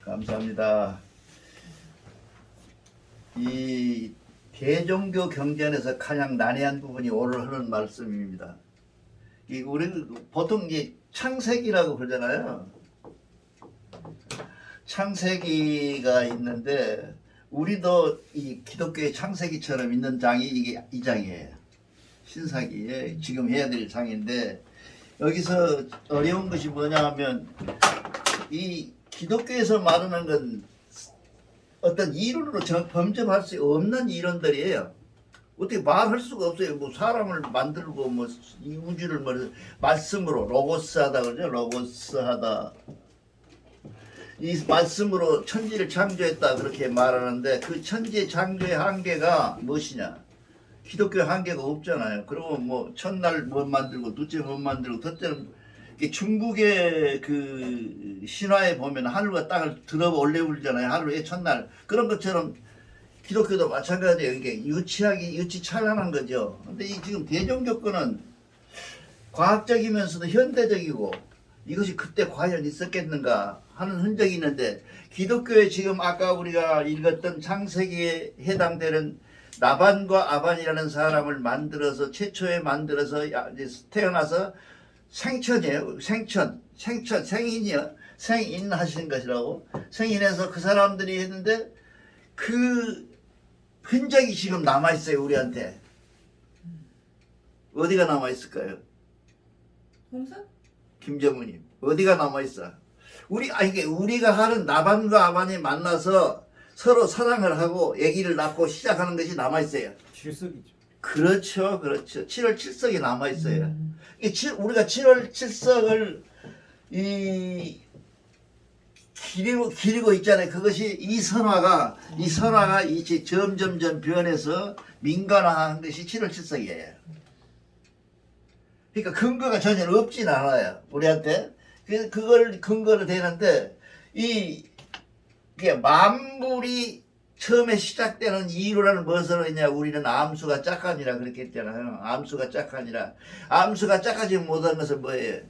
감사합니다. 이 대종교 경전에서 가장 난해한 부분이 오늘 하는 말씀입니다. 이 우리 보통 이제 창세기라고 그러잖아요. 창세기가 있는데 우리도 이 기독교의 창세기처럼 있는 장이 이게 이 장이에요. 신사기에 지금 해야 될 장인데 여기서 어려운 것이 뭐냐 하면 이 기독교에서 말하는 건 어떤 이론으로 범접할 수 없는 이론들이에요. 어떻게 말할 수가 없어요. 뭐 사람을 만들고 뭐 이 우주를 뭐 말씀으로 로고스하다 그러죠. 로고스하다. 이 말씀으로 천지를 창조했다 그렇게 말하는데 그 천지 창조의 한계가 무엇이냐? 기독교 한계가 없잖아요. 그리고 뭐 첫날 못 만들고 둘째 못 만들고 첫째는 중국의 그 신화에 보면 하늘과 땅을 들어 올려 올리잖아요. 하루의 첫날 그런 것처럼 기독교도 마찬가지예요. 이게 유치찬란한 거죠. 근데 이 지금 대종교권은 과학적이면서도 현대적이고 이것이 그때 과연 있었겠는가 하는 흔적이 있는데 기독교에 지금 아까 우리가 읽었던 창세기에 해당되는 나반과 아반이라는 사람을 만들어서 최초에 만들어서 태어나서 생천이에요. 생인이요. 생인 하시는 것이라고. 생인해서 그 사람들이 했는데 그 흔적이 지금 남아있어요. 우리한테. 어디가 남아있을까요? 홍사? 김정우님. 어디가 남아있어? 이게 우리가 하는 나반과 아반이 만나서 서로 사랑을 하고 아기를 낳고 시작하는 것이 남아있어요. 질석이죠. 그렇죠. 7월 7석이 남아있어요. 우리가 7월 7석을 기리고 있잖아요. 그것이 이 선화가 이제 점점 변해서 민간화한 것이 7월 7석이에요. 그러니까 근거가 전혀 없진 않아요. 우리한테. 그걸 근거로 되는데 이게 만물이 처음에 시작되는 이유라는 무엇으로 했냐? 우리는 암수가 짝하니라 그렇게 했잖아요. 암수가 짝하지 못한 것은 뭐예요?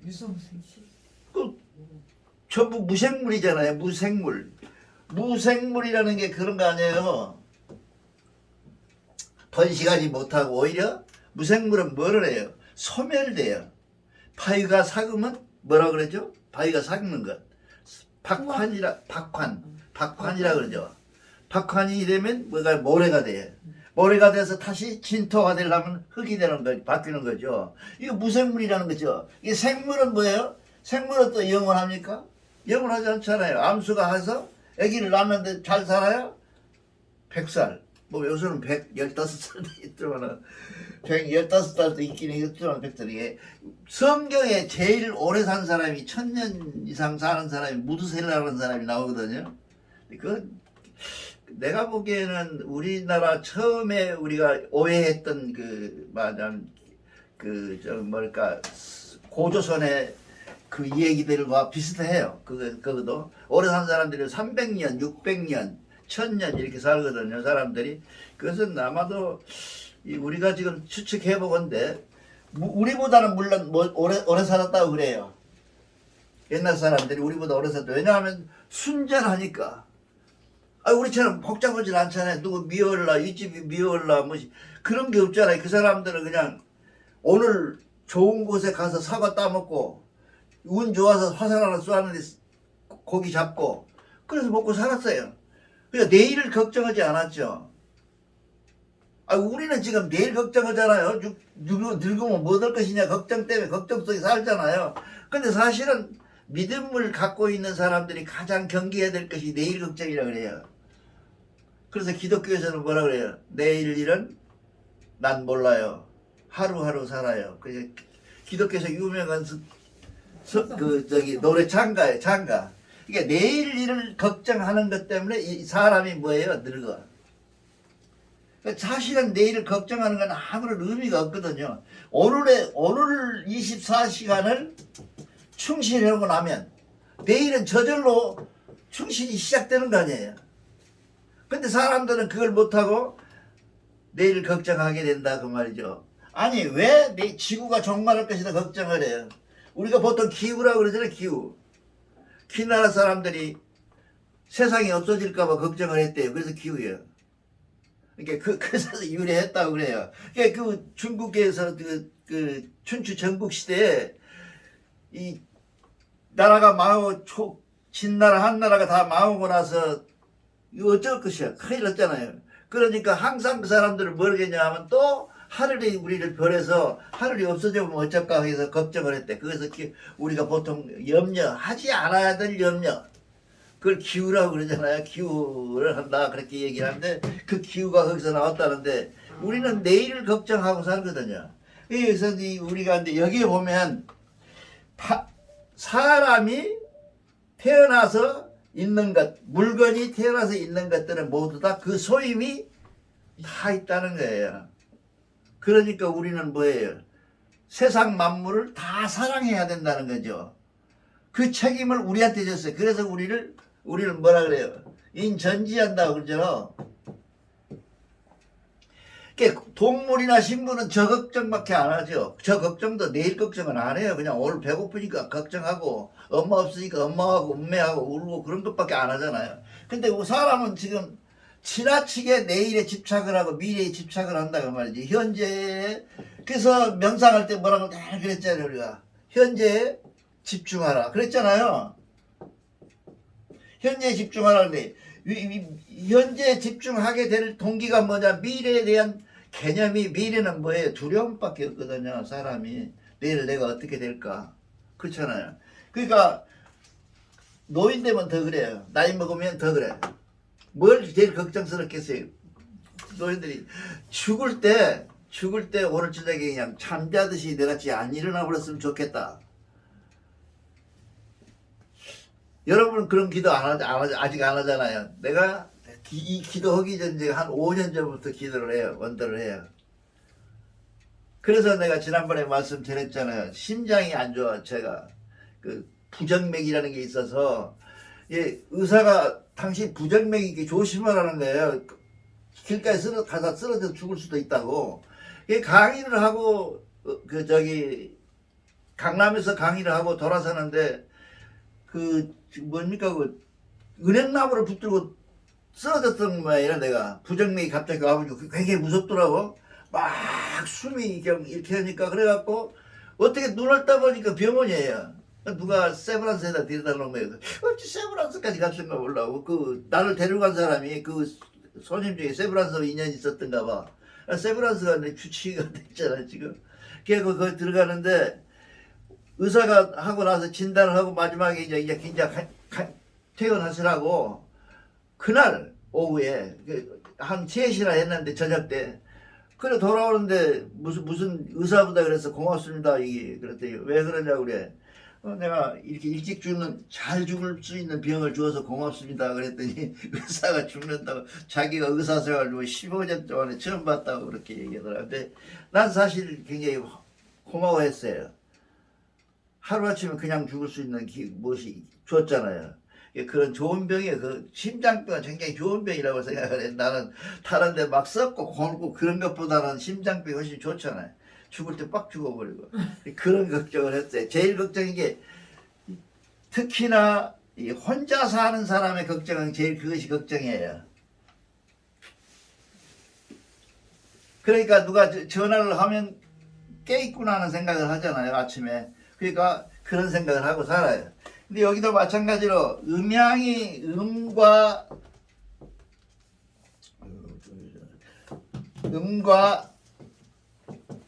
유성생시. 전부 무생물이잖아요. 무생물이라는 게 그런 거 아니에요. 번식하지 못하고 오히려 무생물은 뭐를 해요? 소멸돼요. 바위가 삭으면 뭐라 그러죠? 바위가 삭는 것. 박환이라 그러죠. 박환이 되면 뭐가 모래가 돼요. 모래가 돼서 다시 진토가 되려면 흙이 되는 거 바뀌는 거죠. 이거 무생물이라는 거죠. 이 생물은 뭐예요? 생물은 또 영원합니까? 영원하지 않잖아요. 암수가 해서 아기를 낳는데 잘 살아요? 100살. 뭐 요새는 115살도 있더만은 115살도 있긴 있지만 100살이 성경에 제일 오래 산 사람이 1000년 이상 사는 사람이 무드셀라라는 사람이 나오거든요. 내가 보기에는 우리나라 처음에 우리가 오해했던 고조선의 그 얘기들과 비슷해요. 그것도 오래 산 사람들이 300년, 600년, 1000년 이렇게 살거든요. 사람들이. 그것은 아마도 우리가 지금 추측해 보건데 우리보다는 물론 오래 살았다고 그래요. 옛날 사람들이 우리보다 오래 살았다. 왜냐하면 순전하니까. 우리처럼 복잡하지 않잖아요. 누구 미워올라, 이 집이 미워올라, 뭐 그런 게 없잖아요. 그 사람들은 그냥 오늘 좋은 곳에 가서 사과 따먹고 운 좋아서 화살 하나 쏘았는데 고기 잡고 그래서 먹고 살았어요. 그러니까 내일을 걱정하지 않았죠. 우리는 지금 내일 걱정하잖아요. 늙으면 뭐 될 것이냐 걱정 때문에 걱정 속에 살잖아요. 근데 사실은 믿음을 갖고 있는 사람들이 가장 경계해야 될 것이 내일 걱정이라 그래요. 그래서 기독교에서는 뭐라 그래요? 내일 일은 난 몰라요. 하루하루 살아요. 그래서 기독교에서 유명한 노래 장가예요. 장가. 그러니까 내일 일을 걱정하는 것 때문에 이 사람이 뭐예요? 늙어. 그러니까 사실은 내일을 걱정하는 건 아무런 의미가 없거든요. 오늘 24시간을 충실하고 나면 내일은 저절로 충실이 시작되는 거 아니에요. 근데 사람들은 그걸 못하고 내일을 걱정하게 된다 그 말이죠. 아니 왜 내 지구가 종말할 것이다 걱정을 해요. 우리가 보통 기후라고 그러잖아요. 기후. 나라 사람들이 세상이 없어질까봐 걱정을 했대요. 그래서 기후예요. 그러니까 그래서 유래했다고 그래요. 그러니까 그 중국에서 그 춘추 전국 시대에 이 나라가 망하고 진나라 한나라가 다 망하고 나서 이거 어쩔 것이야. 큰일 났잖아요. 그러니까 항상 그 사람들을 모르겠냐 하면 또 하늘이 우리를 별해서 하늘이 없어지면 어쩔까 해서 걱정을 했대. 그래서 우리가 보통 염려하지 않아야 될 염려, 그걸 기후라고 그러잖아요. 기후를 한다 그렇게 얘기를 하는데 그 기후가 거기서 나왔다는데 우리는 내일을 걱정하고 살거든요. 그래서 우리가 이제 여기에 보면 사람이 태어나서 있는 것, 물건이 태어나서 있는 것들은 모두 다 그 소임이 다 있다는 거예요. 그러니까 우리는 뭐예요? 세상 만물을 다 사랑해야 된다는 거죠. 그 책임을 우리한테 줬어요. 그래서 우리를 뭐라 그래요? 인전지한다고 그러잖아. 동물이나 식물은 저 걱정밖에 안 하죠. 저 걱정도 내일 걱정은 안 해요. 그냥 오늘 배고프니까 걱정하고 엄마 없으니까 엄마하고 음매하고 울고 그런 것밖에 안 하잖아요. 근데 사람은 지금 지나치게 내일에 집착을 하고 미래에 집착을 한다고 말이지. 현재에 그래서 명상할 때 뭐라고 다 그랬잖아요. 우리가 현재에 집중하라 그랬잖아요. 현재에 집중하라는데 현재에 집중하게 될 동기가 뭐냐? 미래에 대한 개념이, 미래는 뭐예요? 두려움밖에 없거든요. 사람이 내일 내가 어떻게 될까? 그렇잖아요. 그러니까 노인 되면 더 그래요. 나이 먹으면 더 그래. 뭘 제일 걱정스럽겠어요? 노인들이 죽을 때 오늘 저녁에 그냥 잠자듯이 내같이 안 일어나 버렸으면 좋겠다. 여러분은 그런 기도 아직 안 하잖아요. 내가 이 기도하기 전에 한 5년 전부터 기도를 해요. 원도를 해요. 그래서 내가 지난번에 말씀드렸잖아요. 심장이 안 좋아. 제가 그 부정맥이라는 게 있어서 의사가 당신 부정맥이 조심하라는 거예요. 길가에 가다 쓰러져 죽을 수도 있다고. 강의를 하고 강남에서 강의를 하고 돌아서는데 뭡니까 은행나무를 붙들고 쓰러졌던 거야. 내가 부정맥이 갑자기 와가지고 굉장히 무섭더라고. 막 숨이 이렇게 하니까 그래갖고 어떻게 눈을 떠보니까 병원이에요. 누가 세브란스에다 데려다 놓은 거예요. 어찌 세브란스까지 갔을까 몰라고. 나를 데려간 사람이 손님 중에 세브란스와 인연이 있었던가 봐. 세브란스가 내 주치의가 됐잖아 지금. 그래서 거기 들어가는데 의사가 하고 나서 진단을 하고 마지막에 이제 퇴원하시라고 그날 오후에 한 3시나 했는데 저녁 때 그래 돌아오는데 무슨 의사보다 그래서 고맙습니다. 그랬더니 왜 그러냐고 그래. 내가 이렇게 일찍 잘 죽을 수 있는 병을 주어서 고맙습니다. 그랬더니 의사가 죽는다고 자기가 의사 생활 15년 동안에 처음 봤다고 그렇게 얘기하더라고요. 근데 난 사실 굉장히 고마워했어요. 하루아침에 그냥 죽을 수 있는 무엇이 줬잖아요. 그런 좋은 병이에요. 심장병은 굉장히 좋은 병이라고 생각을 해. 나는 다른 데 막 썩고 골고 그런 것보다는 심장병이 훨씬 좋잖아요. 죽을 때 빡 죽어버리고. 그런 걱정을 했어요. 제일 걱정인 게 특히나 혼자 사는 사람의 걱정은 그것이 걱정이에요. 그러니까 누가 전화를 하면 깨있구나 하는 생각을 하잖아요. 아침에. 그러니까 그런 생각을 하고 살아요. 근데 여기도 마찬가지로 음과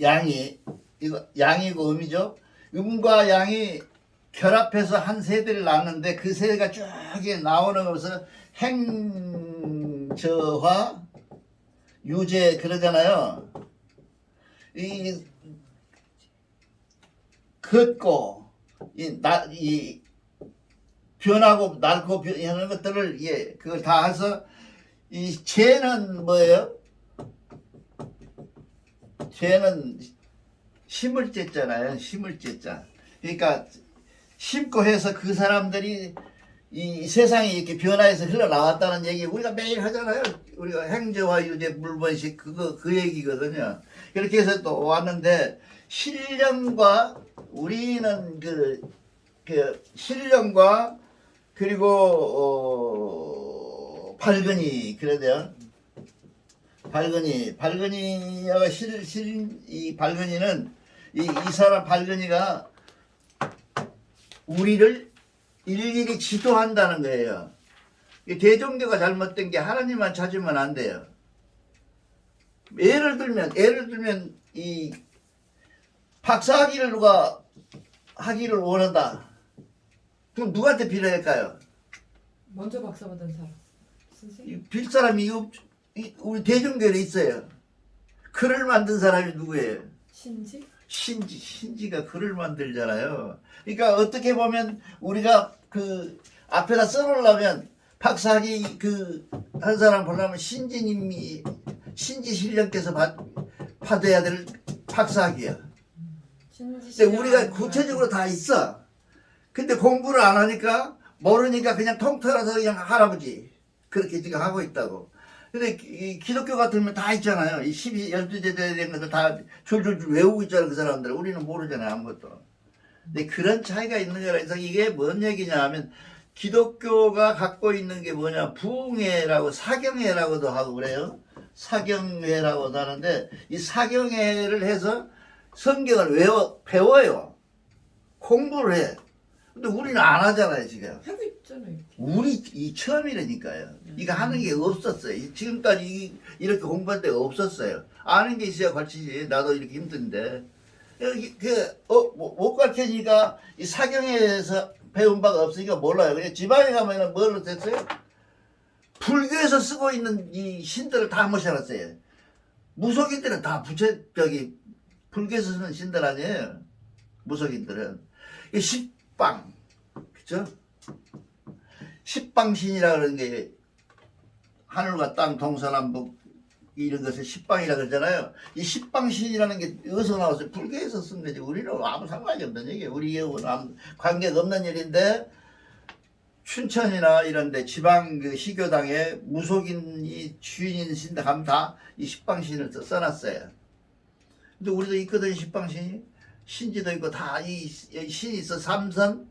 양이 양이고 음이죠. 음과 양이 결합해서 한 세대를 낳는데 그 세대가 쭉 나오는 것을 행저화 유제 그러잖아요. 걷고 변하고 낡고 하는 것들을 그걸 다 해서 죄는 뭐예요? 죄는 심을 째잖아요. 심을 째자. 그러니까 심고 해서 그 사람들이 이 세상에 이렇게 변화해서 흘러나왔다는 얘기 우리가 매일 하잖아요. 우리가 행저화 유제 물번식 그 얘기거든요. 그렇게 해서 또 왔는데 신령과 우리는 신령과 그리고 발근이 그래야 돼요. 발근이가 이 발근이는 이 사람 발근이가 우리를 일일이 지도한다는 거예요. 이 대종교가 잘못된 게 하나님만 찾으면 안 돼요. 예를 들면 이 박사학위를 누가 하기를 원한다. 그럼 누구한테 빌어야할까요? 먼저 박사 받은 사람. 선생님. 빌 사람이 우리 대종교에 있어요. 글을 만든 사람이 누구예요? 신지? 신지가 글을 만들잖아요. 그러니까 어떻게 보면 우리가 그 앞에다 써놓으려면 박사학위 그 한 사람 보려면 신지님이 신지 신령께서 받아야 될 박사학위야. 신지. 근데 우리가 구체적으로 다 있어. 근데 공부를 안 하니까 모르니까 그냥 통틀어서 그냥 할아버지 그렇게 지금 하고 있다고. 근데 이 기독교 같으면 다 있잖아요. 이 12제자에 대한 것들 다 줄줄줄 외우고 있잖아요. 그 사람들. 우리는 모르잖아요. 아무것도. 근데 그런 차이가 있는 거라 해서 이게 뭔 얘기냐 하면 기독교가 갖고 있는 게 뭐냐. 부흥회라고 사경회라고도 하고 그래요. 사경회라고도 하는데 이 사경회를 해서 성경을 배워요. 공부를 해. 근데 우리는 안 하잖아요, 지금. 하고 있잖아요. 우리 이 처음이라니까요. 이거 하는 게 없었어요. 지금까지 이렇게 공부할 데가 없었어요. 아는 게 있어야 가르치지. 나도 이렇게 힘든데. 여기 못 가르치니까 이 사경에서 배운 바가 없으니까 몰라요. 그냥 지방에 가면은 뭘로 됐어요? 불교에서 쓰고 있는 이 신들을 다 모셔놨어요. 무속인들은 다 불교에서 쓰는 신들 아니에요. 무속인들은. 이 십방, 그죠? 십방신이라 그러는 게 하늘과 땅, 동서남북 이런 것을 십방이라 그러잖아요. 이 십방신이라는 게 어디서 나왔어요? 불교에서 쓴 거지. 우리는 아무 상관이 없는 얘기예요. 우리하고는 아무 관계가 없는 일인데 춘천이나 이런 데 지방 그 시교당에 무속인이 주인인 신들 하면 다 이 십방신을 써놨어요. 근데 우리도 있거든, 십방신이. 신지도 있고 다 이 신이 있어. 삼선,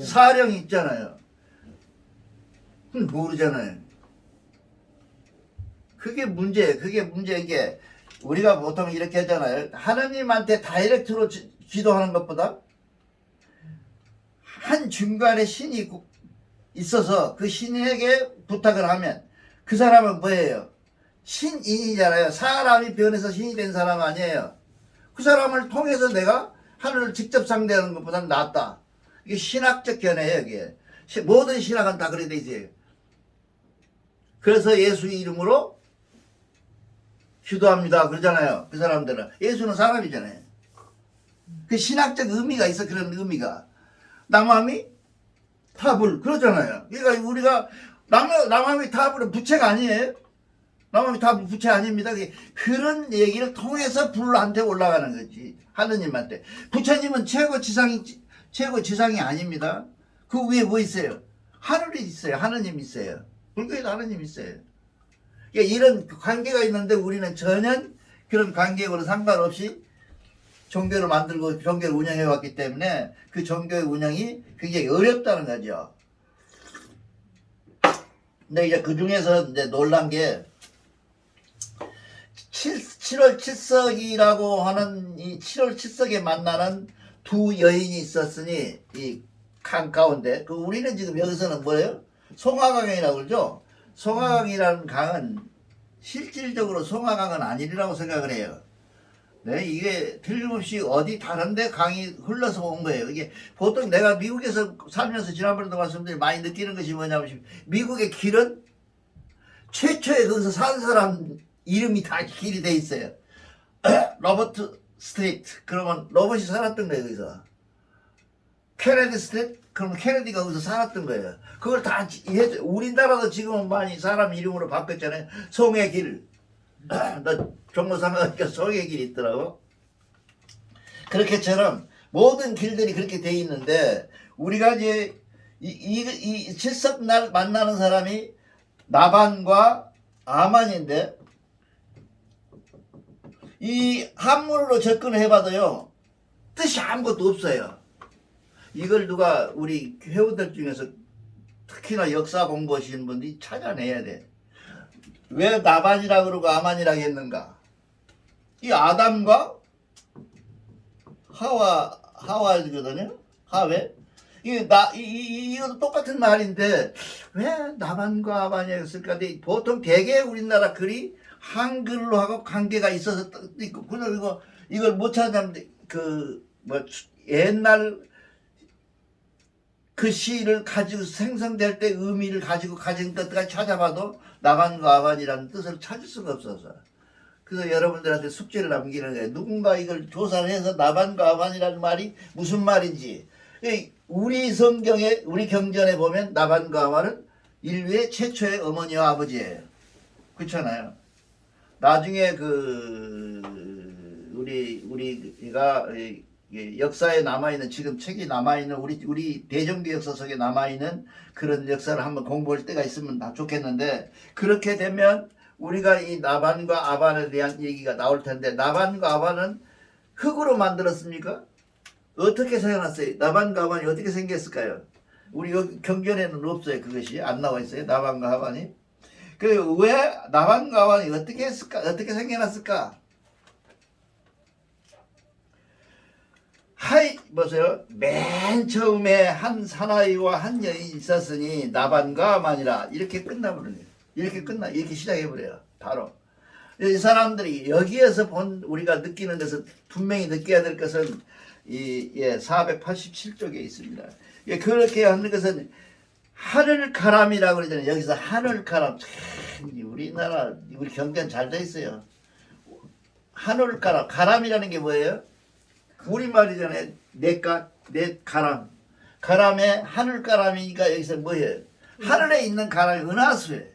사령이 있잖아요. 그건 모르잖아요. 그게 문제예요. 그게 문제인 게 우리가 보통 이렇게 하잖아요. 하나님한테 다이렉트로 기도하는 것보다 한 중간에 신이 있어서 그 신에게 부탁을 하면 그 사람은 뭐예요? 신인이잖아요. 사람이 변해서 신이 된 사람 아니에요. 그 사람을 통해서 내가 하늘을 직접 상대하는 것보다는 낫다. 이게 신학적 견해예요. 이게. 모든 신학은 다 그렇게 돼 있어요. 그래서 예수 이름으로 기도합니다 그러잖아요. 그 사람들은. 예수는 사람이잖아요. 그 신학적 의미가 있어. 그런 의미가. 남함이 타불 그러잖아요. 그러니까 우리가 남함이 타불은 부채가 아니에요. 남함이 타불 부채 아닙니다. 그런 얘기를 통해서 불한테 올라가는 거지. 하느님한테. 부처님은 최고 지상이 아닙니다. 그 위에 뭐 있어요? 하늘이 있어요. 하느님 있어요. 불교에도 하느님 있어요. 그러니까 이런 관계가 있는데 우리는 전혀 그런 관계하고는 상관없이 종교를 만들고 종교를 운영해 왔기 때문에 그 종교의 운영이 굉장히 어렵다는 거죠. 근데 이제 그 중에서 이제 놀란 게 7월 7석이라고 하는 이 7월 7석에 만나는 두 여인이 있었으니 이 강 가운데 그 우리는 지금 여기서는 뭐예요? 송화강이라고 그러죠. 송화강이라는 강은 실질적으로 송화강은 아니라고 생각을 해요. 네, 이게 틀림없이 어디 다른데 강이 흘러서 온 거예요. 이게 보통 내가 미국에서 살면서 지난번에도 말씀드린 많이 느끼는 것이 뭐냐면 미국의 길은 최초에 거기서 산 사람 이름이 다 길이 돼 있어요. 로버트 스트리트 그러면 로버트이 살았던 거예요. 거기서 케네디 스트리트 그러면 케네디가 거기서 살았던 거예요. 그걸 다 이해해. 우리나라도 지금은 많이 사람 이름으로 바꿨잖아요. 송의 길. 나 종로상가니까 송의 길이 있더라고. 그렇게처럼 모든 길들이 그렇게 돼 있는데 우리가 이제 이 칠석날 만나는 사람이 나반과 아만인데 이 한문으로 접근해봐도요 뜻이 아무것도 없어요. 이걸 누가 우리 회원들 중에서 특히나 역사 공부하시는 분들이 찾아내야 돼. 왜 나반이라 그러고 아만이라 했는가? 이 아담과 하와거든요. 하웨. 이것도 똑같은 말인데 왜 나반과 아반이 했을까? 근데 보통 대개 우리나라 글이 한글로 하고 관계가 있어서 있고 그리고 이걸 못 찾았는데 옛날 그 시를 가지고 생성될 때 의미를 가지고 가진 것까지 찾아봐도 나반과 아반이라는 뜻을 찾을 수가 없어서 그래서 여러분들한테 숙제를 남기는 거예요. 누군가 이걸 조사를 해서 나반과 아반이라는 말이 무슨 말인지. 우리 성경에 우리 경전에 보면 나반과 아반은 인류의 최초의 어머니와 아버지예요. 그렇잖아요. 나중에 우리가 역사에 남아있는 지금 책이 남아있는 우리 대정부 역사 속에 남아있는 그런 역사를 한번 공부할 때가 있으면 다 좋겠는데 그렇게 되면 우리가 이 나반과 아반에 대한 얘기가 나올 텐데 나반과 아반은 흙으로 만들었습니까? 어떻게 생겨났어요? 나반과 아반이 어떻게 생겼을까요? 우리 여기 경전에는 없어요. 그것이 안 나와 있어요. 나반과 아반이. 그리고 왜 나반과 아반이 어떻게 했을까? 어떻게 생겨났을까? 보세요. 맨 처음에 한 사나이와 한 여인이 있었으니 나반과 아반이라 이렇게 끝나버려요. 이렇게 시작해버려요. 바로. 이 사람들이 여기에서 우리가 느끼는 것은 분명히 느껴야 될 것은 487쪽에 있습니다. 그렇게 하는 것은 하늘가람이라고 그러잖아요. 여기서 하늘가람. 우리나라 우리 경전 잘 돼 있어요. 하늘가람. 가람이라는 게 뭐예요? 우리말이잖아요. 가람. 가람에 하늘가람이니까 여기서 뭐예요? 하늘에 있는 가람이 은하수예요.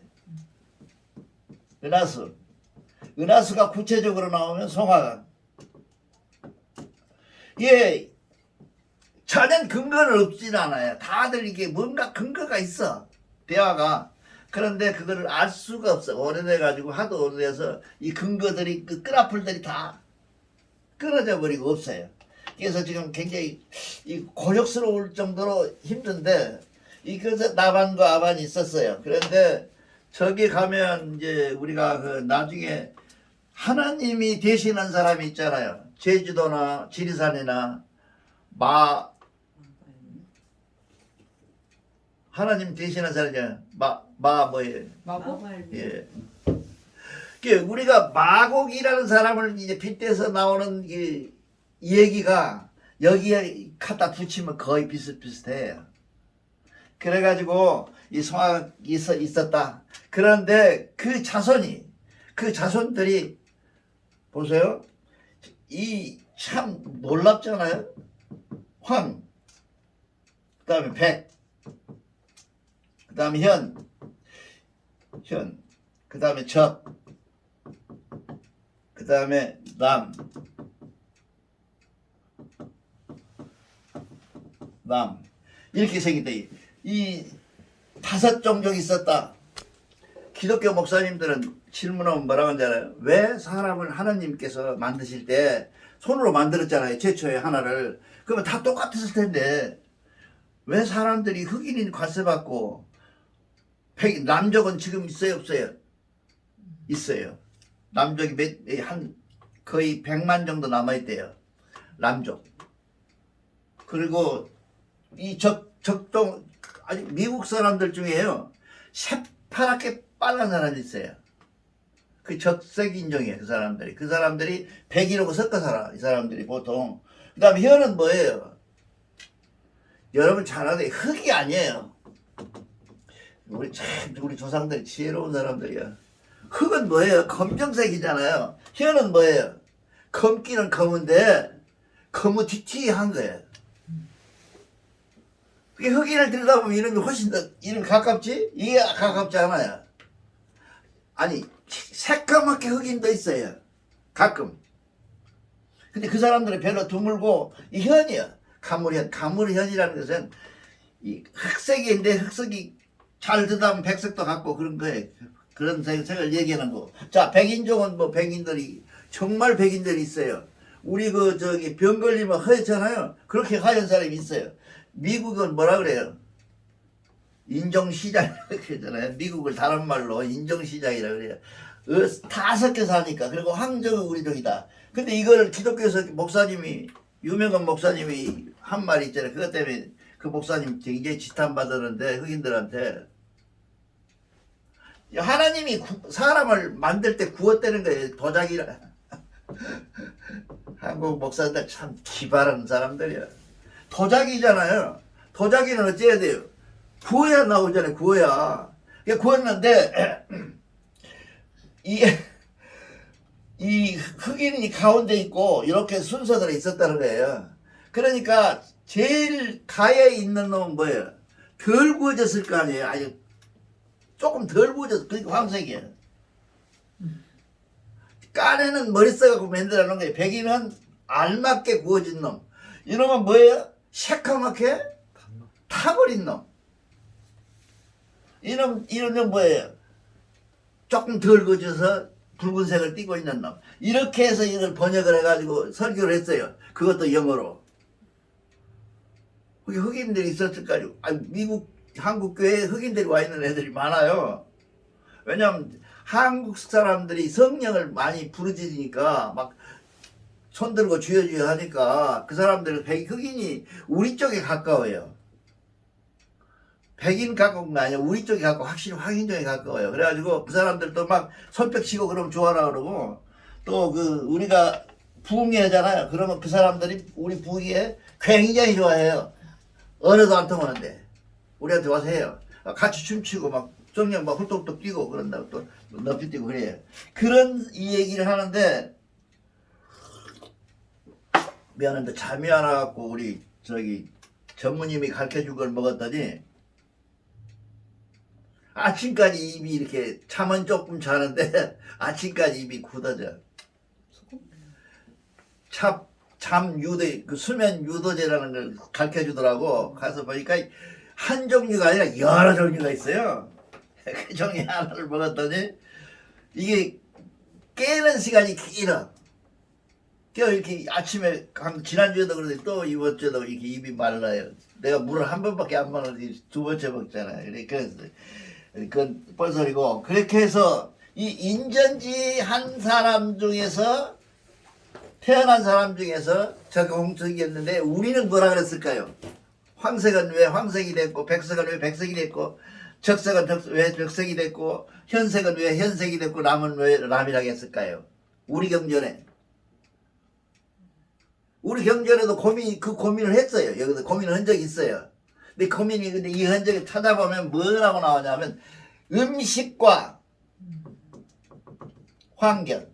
은하수가 구체적으로 나오면 송화강. 전혀 근거는 없진 않아요. 다들 이게 뭔가 근거가 있어. 대화가. 그런데 그거를 알 수가 없어. 오래돼가지고 하도 오래돼서 이 근거들이 그 끈앞풀들이 다 끊어져 버리고 없어요. 그래서 지금 굉장히 곤욕스러울 정도로 힘든데 이것에 나반과 아반이 있었어요. 그런데 저기 가면 이제 우리가 나중에 하나님이 대신한 사람이 있잖아요. 제주도나 지리산이나 하나님 대신한 사람이잖아요. 뭐예요? 마법? 예. 우리가 마곡이라는 사람을 이제 빗대서 나오는 이 얘기가 여기에 갖다 붙이면 거의 비슷비슷해요. 그래가지고 이 송화가 있었다. 그런데 그 자손들이 보세요. 참 놀랍잖아요. 황, 그 다음에 백, 그 다음에 현, 그 다음에 적, 그 다음에 남, 이렇게 생겼다. 이 5 종족이 있었다. 기독교 목사님들은 질문하면 뭐라고 하잖아요. 왜 사람을 하나님께서 만드실 때 손으로 만들었잖아요. 최초에 하나를. 그러면 다 똑같았을 텐데 왜 사람들이 흑인인 관세받고 남족은 지금 있어요 없어요? 있어요. 남족이 거의 100만 정도 남아있대요. 남족. 그리고 이 적동 아니 미국 사람들 중에요. 새파랗게 빨간 사람이 있어요. 그 적색 인종이에요. 그 사람들이 백인하고 섞어 살아. 이 사람들이 보통. 그 다음에 혀는 뭐예요? 여러분 잘 아는데 흙이 아니에요. 우리 조상들이 지혜로운 사람들이야. 흙은 뭐예요? 검정색이잖아요. 혀는 뭐예요? 검기는 검은데 거무튀튀한 거예요. 그게 흑인을 들여다보면 이름이 훨씬 더 이름 가깝지? 이게 가깝지 않아요. 아니 새까맣게 흑인도 있어요. 가끔. 근데 그 사람들은 별로 드물고 이 현이야. 가물현이라는 것은 이 흑색인데 흑색이 잘 들다보면 백색도 같고 그런 거예요. 그런 색을 얘기하는 거. 자, 백인종은 백인들이 정말 백인들이 있어요. 우리 병 걸리면 하얗잖아요. 그렇게 하얀 사람이 있어요. 미국은 뭐라 그래요? 인종시장이라고 그러잖아요. 미국을 다른 말로 인종시장이라고 그래요. 다 섞여 사니까. 그리고 황정은 우리 쪽이다. 근데 이걸 기독교에서 목사님이, 유명한 목사님이 한 말이 있잖아요. 그것 때문에 그 목사님 굉장히 지탄받았는데, 흑인들한테. 하나님이 사람을 만들 때 구웠다는 거예요. 도자기라. 한국 목사들 참 기발한 사람들이야. 도자기잖아요. 도자기는 어째야 돼요? 구워야 나오잖아요. 구워야. 구웠는데 이 흑인이 가운데 있고 이렇게 순서대로 있었다는 거예요. 그러니까 제일 가에 있는 놈은 뭐예요? 덜 구워졌을 거 아니에요. 아주 조금 덜 구워졌어. 그러니까 황색이에요. 까레는 머리 써갖고 만들어 놓은 거예요. 백인은 알맞게 구워진 놈. 이놈은 뭐예요? 새카맣게 타버린 놈. 이놈은 뭐예요? 조금 덜 구워져서 붉은색을 띠고 있는 놈. 이렇게 해서 이걸 번역을 해가지고 설교를 했어요. 그것도 영어로. 거기 흑인들이 있었을 거아요. 미국, 한국 교회에 흑인들이 와 있는 애들이 많아요. 왜냐면 한국 사람들이 성령을 많이 부르짖으니까 막 손들고 주여주여 하니까 그 사람들은 흑인이 우리 쪽에 가까워요. 백인 가까운 거 아니야. 우리 쪽에 가까워. 확실히 황인종에 가까워요. 그래가지고 그 사람들도 막 손뼉 치고 그러면 좋아라 그러고, 또 그 우리가 부흥회 하잖아요. 그러면 그 사람들이 우리 부흥회 굉장히 좋아해요. 언어도 안 통하는데 우리한테 와서 해요. 같이 춤추고 막 성령 막 훌떡훌떡 뛰고 그런다고 또 높이 뛰고 그래요. 그런 이 얘기를 하는데, 미안한데 잠이 안 와갖고 우리 저기 전무님이 가르쳐준 걸 먹었더니 아침까지 입이 이렇게, 잠은 조금 자는데 아침까지 입이 굳어져. 잠 유도, 그 수면 유도제라는 걸 가르쳐 주더라고. 가서 보니까 한 종류가 아니라 여러 종류가 있어요. 그 종류 하나를 먹었더니 이게 깨는 시간이 길어. 이렇게 아침에 지난주에도 그러더니 또 이번 주에도 이렇게 입이 말라요. 내가 물을 한 번밖에 안 먹었는데 두 번째 먹잖아요. 그래서 그건 뻘소리고. 그렇게 해서 이 인전지 한 사람 중에서, 태어난 사람 중에서 적용적이었는데, 우리는 뭐라 그랬을까요? 황색은 왜 황색이 됐고, 백색은 왜 백색이 됐고, 적색은 왜 적색이 됐고, 현색은 왜 현색이 됐고, 남은 왜 남이라고 했을까요? 우리 경전에. 우리 경전에도 그 고민을 했어요. 여기서 고민을 한 적이 있어요. 근데 이 흔적을 찾아보면 뭐라고 나오냐면, 음식과 환경,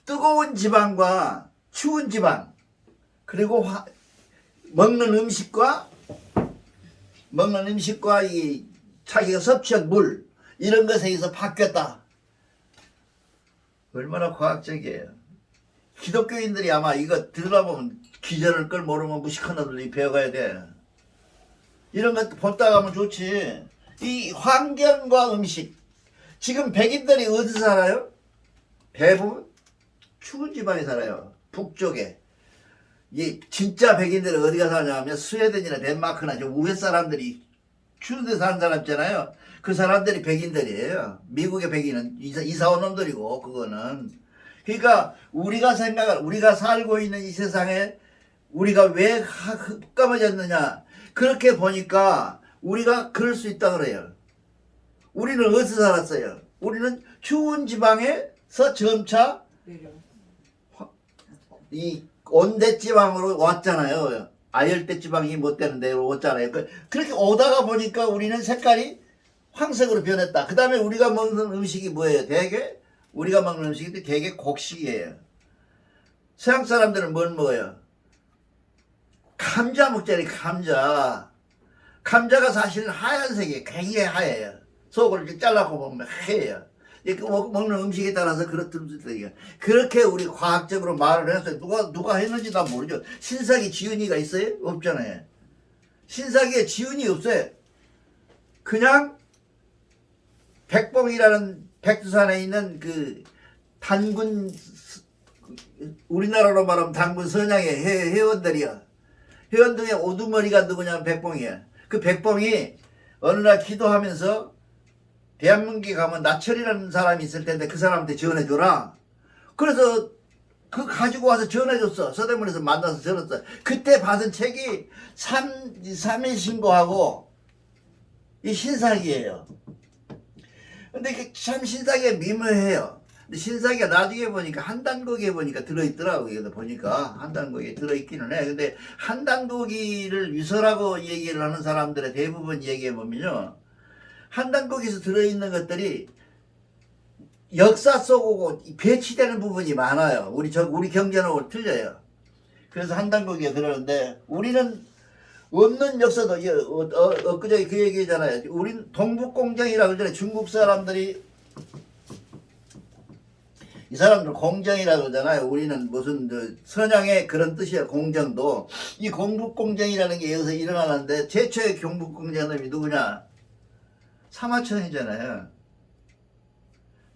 뜨거운 지방과 추운 지방, 그리고 먹는 음식과 이 자기가 섭취한 물, 이런 것에 의해서 바뀌었다. 얼마나 과학적이에요. 기독교인들이 아마 이거 들어보면 기절을 걸 모르면 무식한 놈들이 배워가야 돼. 이런 것 보다 가면 좋지. 이 환경과 음식. 지금 백인들이 어디서 살아요? 대부분 추운 지방에 살아요. 북쪽에. 이 진짜 백인들은 어디가 사냐면 스웨덴이나 덴마크나 저 우회 사람들이 추운 데 사는 사람 있잖아요. 그 사람들이 백인들이에요. 미국의 백인은 이사 온 놈들이고, 그거는. 그러니까 우리가 살고 있는 이 세상에 우리가 왜 흑감해졌느냐, 그렇게 보니까 우리가 그럴 수 있다 그래요. 우리는 어디서 살았어요? 우리는 추운 지방에서 점차 이 온대 지방으로 왔잖아요. 아열대 지방이 못 되는 데로 왔잖아요. 그렇게 오다가 보니까 우리는 색깔이 황색으로 변했다. 그 다음에 우리가 먹는 음식이 뭐예요? 우리가 먹는 음식이 되게 곡식이에요. 서양 사람들은 뭘 먹어요? 감자 먹잖아요. 감자가 사실은 하얀색이에요. 굉장히 하얘요. 속을 이렇게 잘라고 보면 하얘요. 먹는 음식에 따라서 그렇더라고요. 그렇게 우리 과학적으로 말을 했어요. 누가 했는지 난 모르죠. 신사기 지은이가 있어요? 없잖아요. 신사기에 지은이 없어요. 그냥 백봉이라는 백두산에 있는 그 단군, 우리나라로 말하면 단군 선양의 회원들이야. 회원 중에 오두머리가 누구냐면 백봉이야. 그 백봉이 어느 날 기도하면서 대한민국에 가면 나철이라는 사람이 있을 텐데 그 사람한테 전해줘라. 그래서 그 가지고 와서 전해줬어. 서대문에서 만나서 전했어. 그때 받은 책이 삼일신고하고 이 신사기예요. 근데 이게 참 신사기가 미묘해요. 근데 신사기가 나중에 보니까 한단고기에 보니까 들어있더라고요. 이거 보니까 한단고기에 들어있기는 해. 근데 한단고기를 유서라고 얘기를 하는 사람들의 대부분 얘기해 보면요, 한단고기에서 들어있는 것들이 역사 속으로 배치되는 부분이 많아요. 우리 경전하고 틀려요. 그래서 한단고기에 들어오는데 우리는 없는 역사도 엊그저께 그 얘기잖아요. 우린 동북공정이라고 그러잖아요. 중국 사람들이 이 사람들 공정이라고 그러잖아요. 우리는 무슨 선양의 그런 뜻이에요. 공정도. 이 공북공정이라는 게 여기서 일어나는데 최초의 경북공정놈이 누구냐? 사마천이잖아요.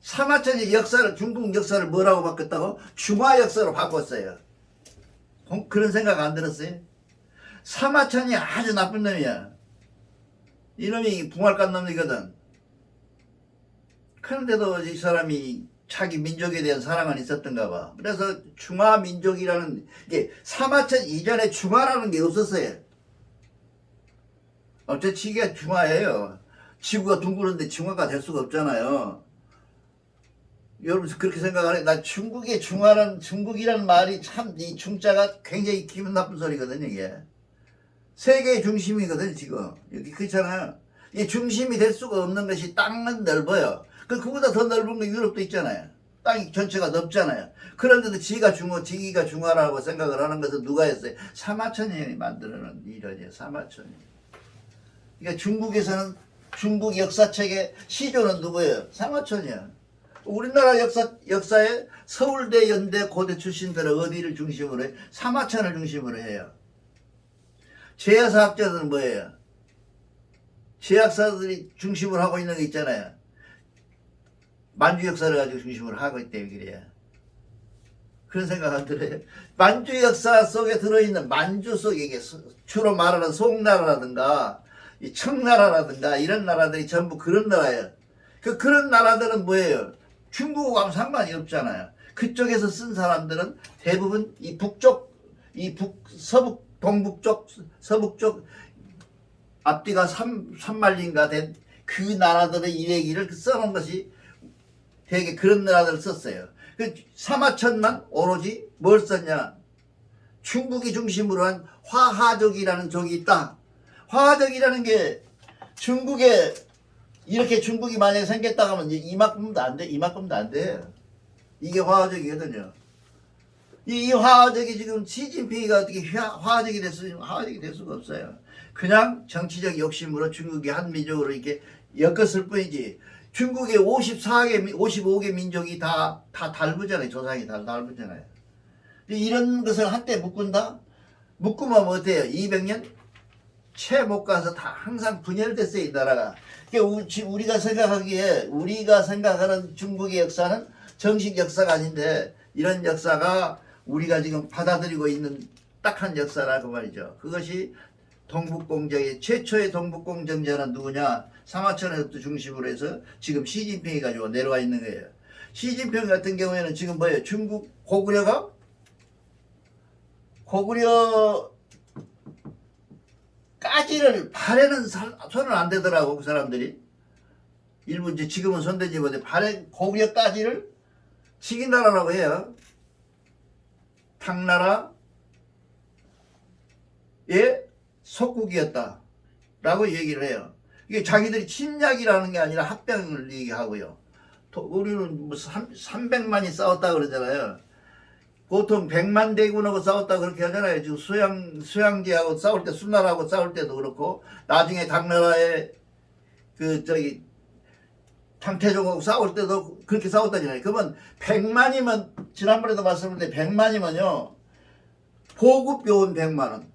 사마천이 역사를, 중국 역사를 뭐라고 바꿨다고? 중화 역사로 바꿨어요. 그런 생각 안 들었어요? 사마천이 아주 나쁜 놈이야. 이놈이 붕알간 놈이거든. 그런데도 이 사람이 자기 민족에 대한 사랑은 있었던가 봐. 그래서 중화민족이라는 게, 사마천 이전에 중화라는 게 없었어요. 어째 지가 중화예요. 지구가 둥그런데 중화가 될 수가 없잖아요. 여러분 그렇게 생각하네. 나 중국이라는 말이 참, 이 중자가 굉장히 기분 나쁜 소리거든요, 이게. 세계의 중심이거든, 지금. 여기 그렇잖아요. 이 중심이 될 수가 없는 것이 땅은 넓어요. 그보다 더 넓은 건 유럽도 있잖아요. 땅이 전체가 넓잖아요. 그런데도 지기가 중화라고 생각을 하는 것은 누가 했어요? 사마천이 만들어낸 일이죠, 사마천이. 그러니까 중국에서는, 중국 역사책의 시조는 누구예요? 사마천이야. 우리나라 역사에 서울대, 연대, 고대 출신들은 어디를 중심으로 해요? 사마천을 중심으로 해요. 제야사학자들은 뭐예요? 제약사들이 중심으로 하고 있는 게 있잖아요. 만주 역사를 가지고 중심으로 하고 있기 때문에 그래요. 그런 생각 안 들어요? 만주 역사 속에 들어있는, 만주 속에 이게 주로 말하는 송나라라든가 이 청나라라든가 이런 나라들이 전부 그런 나라예요. 그런 나라들은 뭐예요? 중국하고는 상관이 없잖아요. 그쪽에서 쓴 사람들은 대부분 이 북쪽, 서북 쪽 앞뒤가 3만리인가 된 그 나라들의 이야기를 써놓은 것이 되게 그런 나라들을 썼어요. 그 사마천만 오로지 뭘 썼냐? 중국이 중심으로 한 화하족이라는 족이 있다. 화하족이라는 게 중국에, 이렇게 중국이 만약에 생겼다고 하면 이만큼도 안 돼. 이만큼도 안 돼. 이게 화하족이거든요. 이 화하족이 지금 시진핑이가 어떻게 화하족이 될 수가 없어요. 그냥 정치적 욕심으로 중국이 한 민족으로 이렇게 엮었을 뿐이지. 중국의 55개 민족이 다 달부잖아요. 조상이 다 달부잖아요. 이런 것을 한때 묶은다? 묶으면 어때요? 200년? 채 못 가서 다 항상 분열됐어요, 이 나라가. 우리가 생각하는 중국의 역사는 정식 역사가 아닌데, 이런 역사가 우리가 지금 받아들이고 있는 딱한 역사라고 말이죠. 그것이 동북공정의 최초의 동북공정자는 누구냐? 사마천에서부터 중심으로 해서 지금 시진핑이 가지고 내려와 있는 거예요. 시진핑 같은 경우에는 지금 뭐예요? 중국 고구려 까지를 발에는 손을 안 대더라고, 그 사람들이. 일부 이제 지금은 손대지 못해. 고구려 까지를 직인나라라고 해요. 당나라의 속국이었다 라고 얘기를 해요. 이게 자기들이 침략이라는 게 아니라 합병을 얘기하고요. 우리는 뭐 300만이 싸웠다 그러잖아요. 보통 100만 대군하고 싸웠다 그렇게 하잖아요. 지금 수양제하고 싸울 때, 수나라하고 싸울 때도 그렇고, 나중에 당나라의 당태종하고 싸울 때도 그렇게 싸웠다잖아요. 그러면 100만이면, 지난번에도 말씀드렸는데 100만이면요, 보급요원 100만원.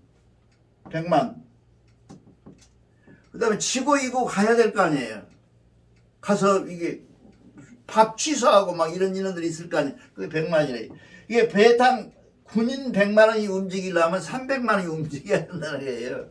100만. 그 다음에 지고 이고 가야 될 거 아니에요. 가서 이게 밥 취소하고 막 이런 인원들이 있을 거 아니에요. 그게 100만이래. 이게 배당 군인 100만 원이 움직이려면 300만 원이 움직여야 한다는 거예요.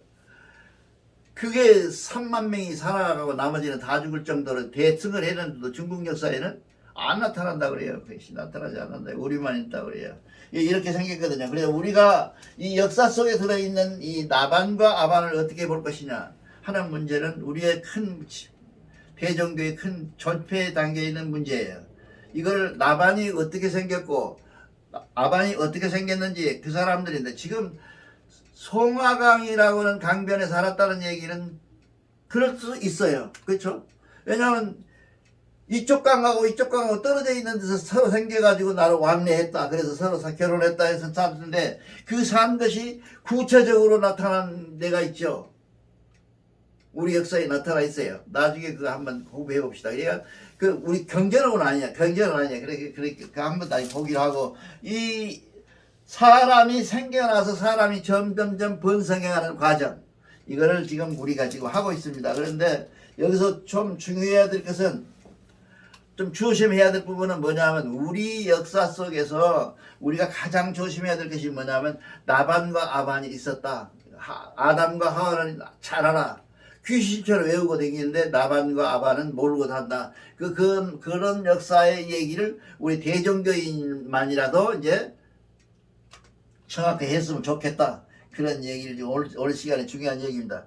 그게 3만 명이 살아가고 나머지는 다 죽을 정도로 대승을 했는데도 중국 역사에는 안 나타난다 그래요. 나타나지 않는다. 우리만 있다 그래요. 이렇게 생겼거든요. 그래서 우리가 이 역사 속에 들어있는 이 나반과 아반을 어떻게 볼 것이냐 하는 문제는 우리의 큰 대종교의 큰 존폐 단계에 있는 문제예요. 이걸 나반이 어떻게 생겼고 아반이 어떻게 생겼는지 그 사람들인데 지금 송화강이라고는 강변에 살았다는 얘기는 그럴 수 있어요. 그렇죠? 왜냐하면 이쪽 강하고 이쪽 강하고 떨어져 있는 데서 서로 생겨가지고 나를 왕래했다. 그래서 서로 결혼했다 해서 살았는데 그 산 것이 구체적으로 나타난 데가 있죠. 우리 역사에 나타나 있어요. 나중에 그거 한번 공부해 봅시다. 그러니까 그 우리 경전은 아니야. 경전은 아니야. 그래 한번 다시 보기로 하고 이 사람이 생겨나서 사람이 점점점 번성해가는 과정 이거를 지금 우리가 지금 하고 있습니다. 그런데 여기서 좀 중요해야 될 것은 좀 조심해야 될 부분은 뭐냐면 우리 역사 속에서 우리가 가장 조심해야 될 것이 뭐냐면 나반과 아반이 있었다. 아담과 하와는 잘 알아. 귀신처럼 외우고 다니는데 나반과 아반은 모르고 산다. 그런 역사의 얘기를 우리 대종교인만이라도 이제 정확히 했으면 좋겠다. 그런 얘기를 올 시간에 중요한 얘기입니다.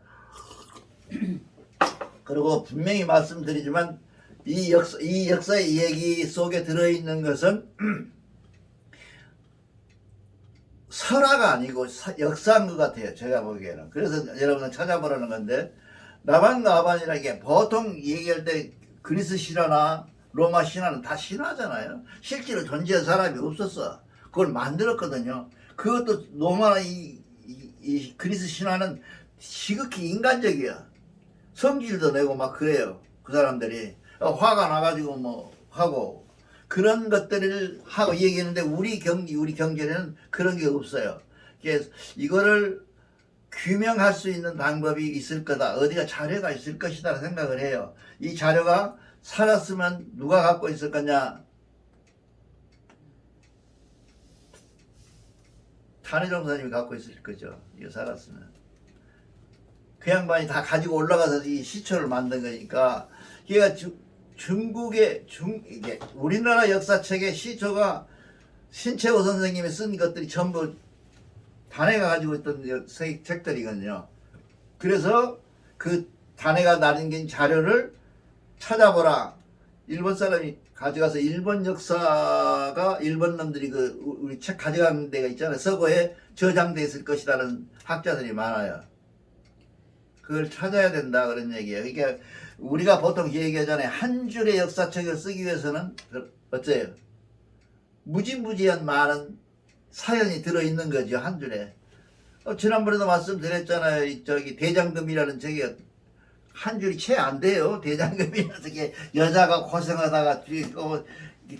그리고 분명히 말씀드리지만 이 역사의 얘기 속에 들어있는 것은 설화가 아니고 역사인 것 같아요. 제가 보기에는. 그래서 여러분은 찾아보라는 건데 나반과 아반이라는 게 보통 얘기할 때 그리스 신화나 로마 신화는 다 신화잖아요. 실제로 존재한 사람이 없었어. 그걸 만들었거든요. 그것도 로마나 이 그리스 신화는 지극히 인간적이야. 성질도 내고 막 그래요. 그 사람들이. 화가 나가지고 뭐 하고 그런 것들을 하고 얘기했는데 우리 경전에는 그런 게 없어요. 그래서 이거를 규명할 수 있는 방법이 있을 거다. 어디가 자료가 있을 것이다 생각을 해요. 이 자료가 살았으면 누가 갖고 있을 거냐? 탄혜종 선생님이 갖고 있을 거죠. 이거 살았으면. 그 양반이 다 가지고 올라가서 이 시초를 만든 거니까. 얘가 이게 우리나라 역사책의 시초가 신채호 선생님이 쓴 것들이 전부 단해가 가지고 있던 책들이거든요. 그래서 그 단해가 남긴 자료를 찾아보라. 일본 사람이 가져가서 일본 역사가 일본 놈들이 우리 책 가져가는 데가 있잖아요. 서고에 저장돼 있을 것이라는 학자들이 많아요. 그걸 찾아야 된다 그런 얘기예요. 그러니까 우리가 보통 얘기하잖아요. 한 줄의 역사책을 쓰기 위해서는 어째요? 무지무지한 많은 사연이 들어있는 거죠. 한 줄에. 지난번에도 말씀드렸잖아요. 저기 대장금이라는 책이 한 줄이 채 안 돼요. 대장금이라는 책에 여자가 고생하다가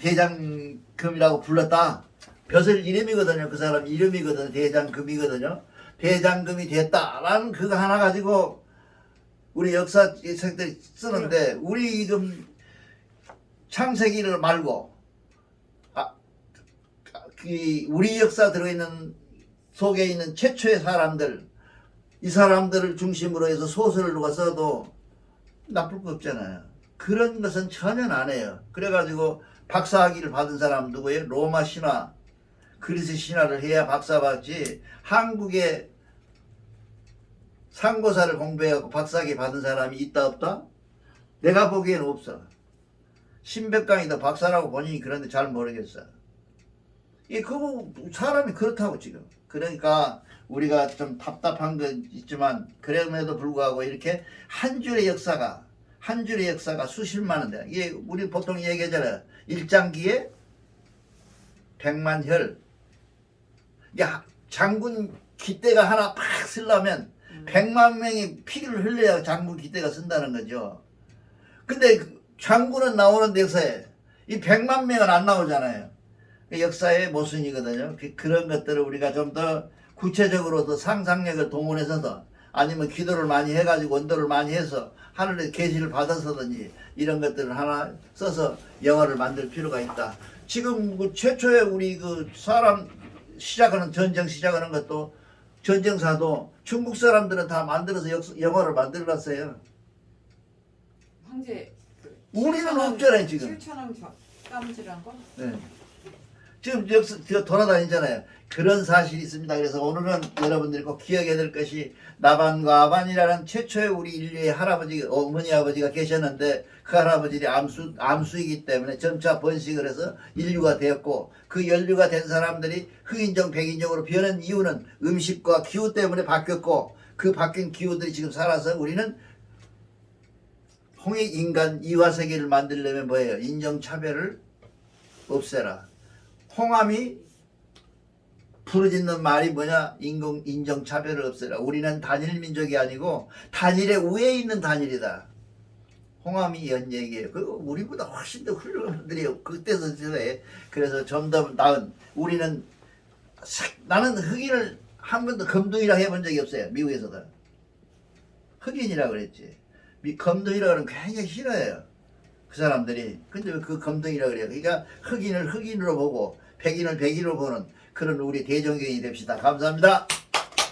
대장금이라고 불렀다. 벼슬 이름이거든요. 그 사람 이름이거든요. 대장금이거든요. 대장금이 됐다라는 그거 하나 가지고 우리 역사책들이 쓰는데 우리 지금 창세기를 말고 우리 역사 들어있는 속에 있는 최초의 사람들 이 사람들을 중심으로 해서 소설을 누가 써도 나쁠 거 없잖아요. 그런 것은 전혀 안 해요. 그래가지고 박사학위를 받은 사람 누구예요? 로마 신화 그리스 신화를 해야 박사 받지 한국에 상고사를 공부해갖고 박사학위 받은 사람이 있다 없다? 내가 보기에는 없어. 신백강이다 박사라고 본인이 그런데 잘 모르겠어. 사람이 그렇다고 지금. 그러니까 우리가 좀 답답한 건 있지만 그럼에도 불구하고 이렇게 한 줄의 역사가 수십만 원대. 이게 우리 보통 얘기하잖아요. 일장기에 백만혈. 장군 기대가 하나 팍 쓰려면 100만 명이 피를 흘려야 장군 기대가 쓴다는 거죠. 근데 장군은 나오는 역사에 이 100만 명은 안 나오잖아요. 역사의 모순이거든요. 그런 것들을 우리가 좀 더 구체적으로 더 상상력을 동원해서도 아니면 기도를 많이 해가지고 원도를 많이 해서 하늘의 계시를 받아서든지 이런 것들을 하나 써서 영화를 만들 필요가 있다. 지금 최초에 우리 사람 시작하는 전쟁 시작하는 것도 전쟁사도 중국 사람들은 다 만들어서 영화를 만들어놨어요. 황제 그 우리는 7,000원 없잖아요, 지금. 7,000원 깜질한 거? 네. 지금 저 돌아다니잖아요. 그런 사실이 있습니다. 그래서 오늘은 여러분들이 꼭 기억해야 될 것이 나반과 아반이라는 최초의 우리 인류의 할아버지, 어머니 아버지가 계셨는데 그 할아버지들이 암수이기 때문에 점차 번식을 해서 인류가 되었고 그 연류가 된 사람들이 흑인종, 백인종으로 변한 이유는 음식과 기후 때문에 바뀌었고 그 바뀐 기후들이 지금 살아서 우리는 홍익 인간 이화세계를 만들려면 뭐예요? 인종차별을 없애라. 홍암이 부르짖는 말이 뭐냐? 인종차별을 없애라. 우리는 단일 민족이 아니고 단일의 우에 있는 단일이다. 홍암이 연 얘기예요. 그 우리보다 훨씬 더 훌륭한 분들이에요. 그때서 저래. 그래서 좀 더 나은 우리는 나는 흑인을 한 번도 검둥이라 해본 적이 없어요. 미국에서도 흑인이라 그랬지. 검둥이라 그러면 굉장히 싫어해요. 그 사람들이. 근데 왜 그 검둥이라 그래요? 그러니까 흑인을 흑인으로 보고 백인을 백인으로 보는 그런 우리 대종견이 됩시다. 감사합니다.